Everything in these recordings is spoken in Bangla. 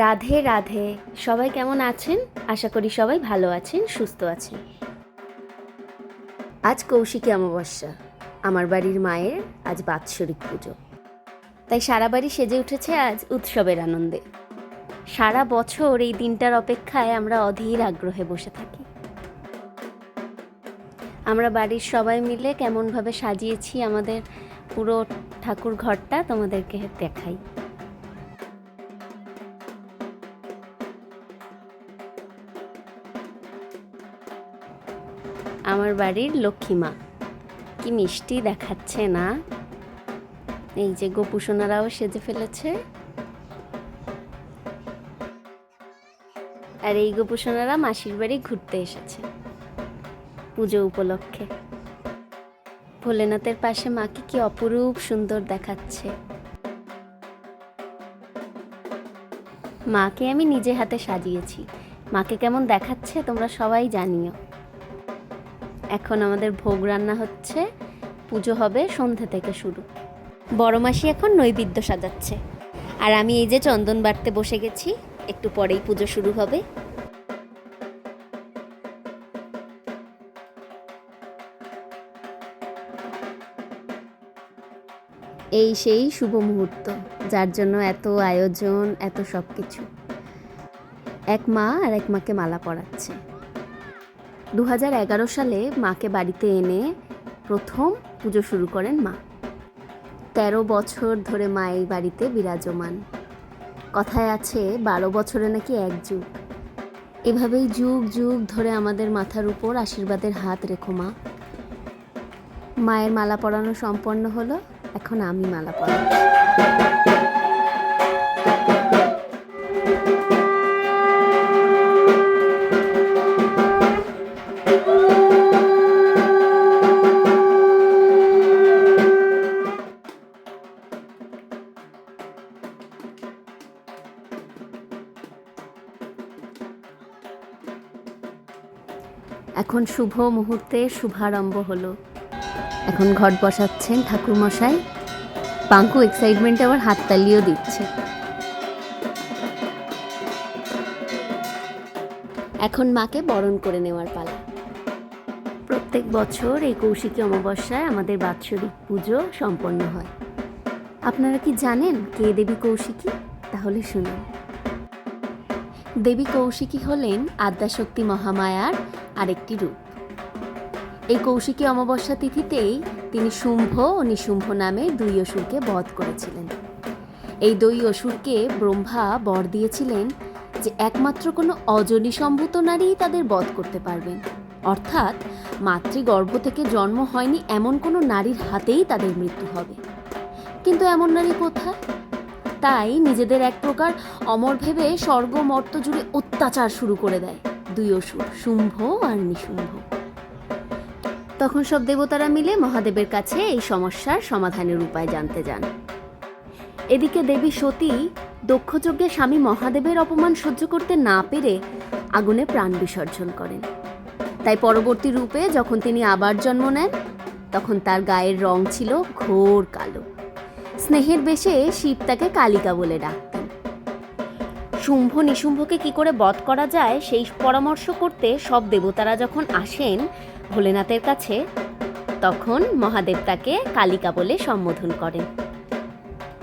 রাধে রাধে। সবাই কেমন আছেন? আশা করি সবাই ভালো আছেন, সুস্থ আছেন। আজ কৌশিকী অমাবস্যা। আমার বাড়ির মায়ের আজ বাৎসরিক পুজো, তাই সারা বাড়ি সেজে উঠেছে আজ উৎসবের আনন্দে। সারা বছর এই দিনটার অপেক্ষায় আমরা অধীর আগ্রহে বসে থাকি। আমরা বাড়ির সবাই মিলে কেমনভাবে সাজিয়েছি আমাদের পুরো ঠাকুর ঘরটা তোমাদেরকে দেখাই। আমার বাড়ির লক্ষ্মী মা কি মিষ্টি দেখাচ্ছে না? এই যে গোপুসোনারাও সেজে ফেলেছে, আর এই গোপুসোনারা মাসির বাড়ি ঘুরতে এসেছে পুজো উপলক্ষে। ভোলেনাথের পাশে মাকে কি অপরূপ সুন্দর দেখাচ্ছে। মাকে আমি নিজে হাতে সাজিয়েছি, মাকে কেমন দেখাচ্ছে তোমরা সবাই জানিও। এখন আমাদের ভোগ রান্না হচ্ছে, পুজো হবে সন্ধ্যে থেকে শুরু। বড় মাসি এখন নৈবেদ্য সাজাচ্ছে, আর আমি এই যে চন্দন বাটতে বসে গেছি, একটু পরেই পুজো শুরু হবে। এই সেই শুভ মুহূর্ত, যার জন্য এত আয়োজন, এত সব কিছু। এক মা আর এক মাকে মালা পরাচ্ছে। 2011 সালে মাকে বাড়িতে এনে প্রথম পুজো শুরু করেন মা। 13 বছর ধরে মা এই বাড়িতে বিরাজমান। কথায় আছে 12 বছরে নাকি এক যুগ। এভাবেই যুগ যুগ ধরে আমাদের মাথার উপর আশীর্বাদের হাত রেখো মা। মায়ের মালা পরানো সম্পন্ন হলো, এখন আমি মালা পরাবো। এখন শুভ মুহূর্তে শুভারম্ভ হলো। এখন ঘট বসাচ্ছেন ঠাকুরমশাই। পাঙ্কু এক্সাইটমেন্টে আবার হাততালিও দিচ্ছে। এখন মাকে বরণ করে নেওয়ার পালা। প্রত্যেক বছর এই কৌশিকী অমাবস্যায় আমাদের বাৎসরিক পুজো সম্পন্ন হয়। আপনারা কি জানেন কে দেবী কৌশিকী? তাহলে শুনুন। দেবী কৌশিকী হলেন আদ্যাশক্তি মহামায়ার আরেকটি রূপ। এই কৌশিকী অমাবস্যা তিথিতেই তিনি শুম্ভ ও নিশুম্ভ নামে দুই অসুরকে বধ করেছিলেন। এই দুই অসুরকে ব্রহ্মা বর দিয়েছিলেন যে একমাত্র কোনো অজনী সম্ভূত নারীই তাদের বধ করতে পারবেন, অর্থাৎ মাতৃগর্ভ থেকে জন্ম হয়নি এমন কোনো নারীর হাতেই তাদের মৃত্যু হবে। কিন্তু এমন নারী কোথায়? তাই নিজেদের এক প্রকার অমর ভেবে স্বর্গ মর্ত জুড়ে অত্যাচার শুরু করে দেয় দুই অসুর, শুম্ভ আর নিশুম্ভ। তখন সব দেবতারা মিলে মহাদেবের কাছে এই সমস্যার সমাধানের উপায় জানতে যান। এদিকে দেবী সতী দক্ষযজ্ঞে স্বামী মহাদেবের অপমান সহ্য করতে না পেরে আগুনে প্রাণ বিসর্জন করেন। তাই পরবর্তী রূপে যখন তিনি আবার জন্ম নেন, তখন তার গায়ের রং ছিল ঘোর কালো। স্নেহের বেশে শিব তাকে কালিকা বলে ডাকতেন। শুম্ভ নিশুম্ভকে কি করে বধ করা যায় সেই পরামর্শ করতে সব দেবতারা যখন আসেন ভোলেনাথের কাছে, তখন মহাদেব তাকে কালিকা বলে সম্বোধন করেন।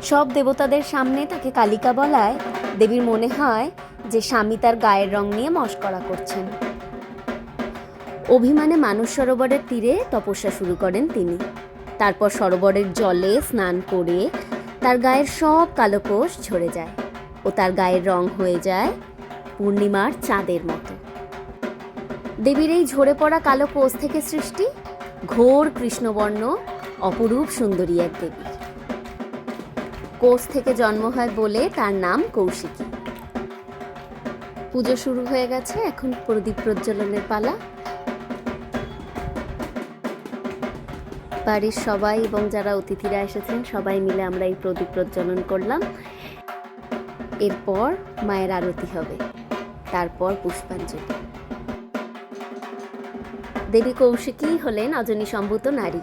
সব দেবতাদের সামনে তাকে কালিকা বলায় দেবীর মনে হয় যে স্বামী তার গায়ের রং নিয়ে মশকরা করছেন। অভিমানে মানস সরোবরের তীরে তপস্যা শুরু করেন তিনি। তারপর সরোবরের জলে স্নান করে তার গায়ের সব কালো কোষ ঝরে যায় ও তার গায়ের রং হয়ে যায় পূর্ণিমার চাঁদের মতো। দেবীর এই ঝরে পড়া কালো কোষ থেকে সৃষ্টি ঘোর কৃষ্ণবর্ণ অপরূপ সুন্দরী এক দেবী। কোষ থেকে জন্ম হয় বলে তার নাম কৌশিকী। পুজো শুরু হয়ে গেছে, এখন প্রদীপ প্রজ্বলনের পালা। বাড়ির সবাই এবং যারা অতিথিরা এসেছেন সবাই মিলে আমরা এই প্রদীপ প্রজ্বলন করলাম। এরপর মায়ের আরতি হবে, তারপর পুষ্পাঞ্জলি। দেবী কৌশিকী হলেন অজনী সম্ভূত নারী।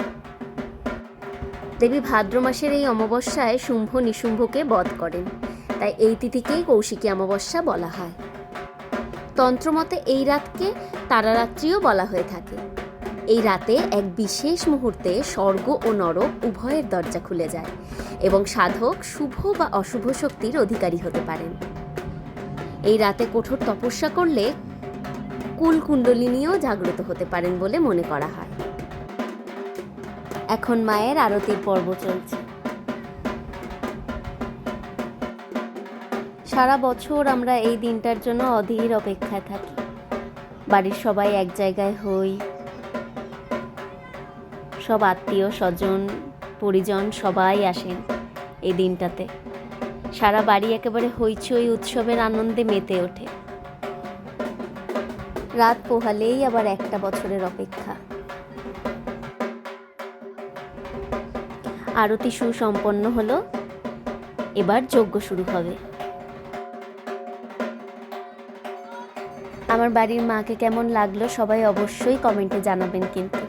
দেবী ভাদ্র মাসের এই অমাবস্যায় শুম্ভ নিশুম্ভকে বধ করেন। তাই এই তিথিকেই কৌশিকী অমাবস্যা বলা হয়। তন্ত্রমতে এই রাতকে তারারাত্রিও বলা হয়ে থাকে। এই রাতে এক বিশেষ মুহূর্তে স্বর্গ ও নরক উভয়ের দরজা খুলে যায় এবং সাধক শুভ বা অশুভ শক্তির অধিকারী হতে পারেন। এই রাতে কঠোর তপস্যা করলে কুলকুণ্ডলিনীও জাগ্রত হতে পারেন বলে মনে করা হয়। এখন মায়ের আরতির পর্ব চলছে। সারা বছর আমরা এই দিনটার জন্য অধীর অপেক্ষায় থাকি। বাড়ির সবাই এক জায়গায় হই, সব আত্মীয় স্বজন পরিজন সবাই আসেন এই দিনটাতে। সারা বাড়ি একেবারে হইচই উৎসবের আনন্দে মেতে ওঠে। রাত পোহালেই আবার একটা বছরের অপেক্ষা। আরতি সুসম্পন্ন হলো, এবার যজ্ঞ শুরু হবে। আমার বাড়ির মাকে কেমন লাগলো সবাই অবশ্যই কমেন্টে জানাবেন কিন্তু।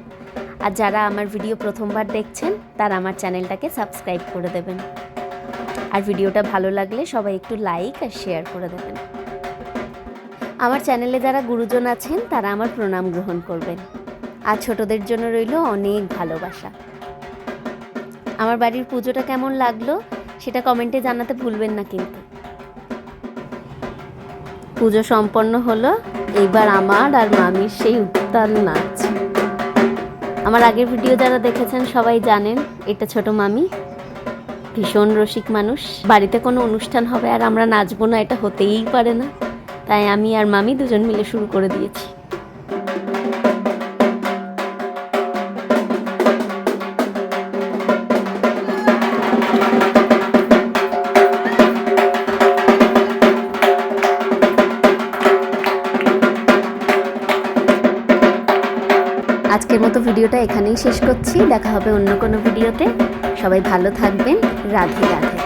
আর যারা আমার ভিডিও প্রথমবার দেখছেন তারা আমার চ্যানেলটাকে সাবস্ক্রাইব করে দেবেন। আর ভিডিওটা ভালো লাগলে সবাই একটু লাইক আর শেয়ার করে দেবেন। আমার চ্যানেলে যারা গুরুজন আছেন তারা আমার প্রণাম গ্রহণ করবেন। আর ছোটদের জন্য রইল অনেক ভালোবাসা। আমার বাড়ির পুজোটা কেমন লাগলো সেটা কমেন্টে জানাতে ভুলবেন না কিন্তু। পুজো সম্পন্ন হলো, এইবার আমার আর মামির সেই উত্তাল নাচ। আমার আগের ভিডিও যারা দেখেছেন সবাই জানেন এটা ছোট মামি, ভীষণ রসিক মানুষ। বাড়িতে কোনো অনুষ্ঠান হবে আর আমরা নাচবো না, এটা হতেই পারে না। তাই আমি আর মামি দুজন মিলে শুরু করে দিয়েছি। আজকের মতো ভিডিওটা এখানেই শেষ করছি। দেখা হবে অন্য কোনো ভিডিওতে। সবাই ভালো থাকবেন। রাধে রাধে।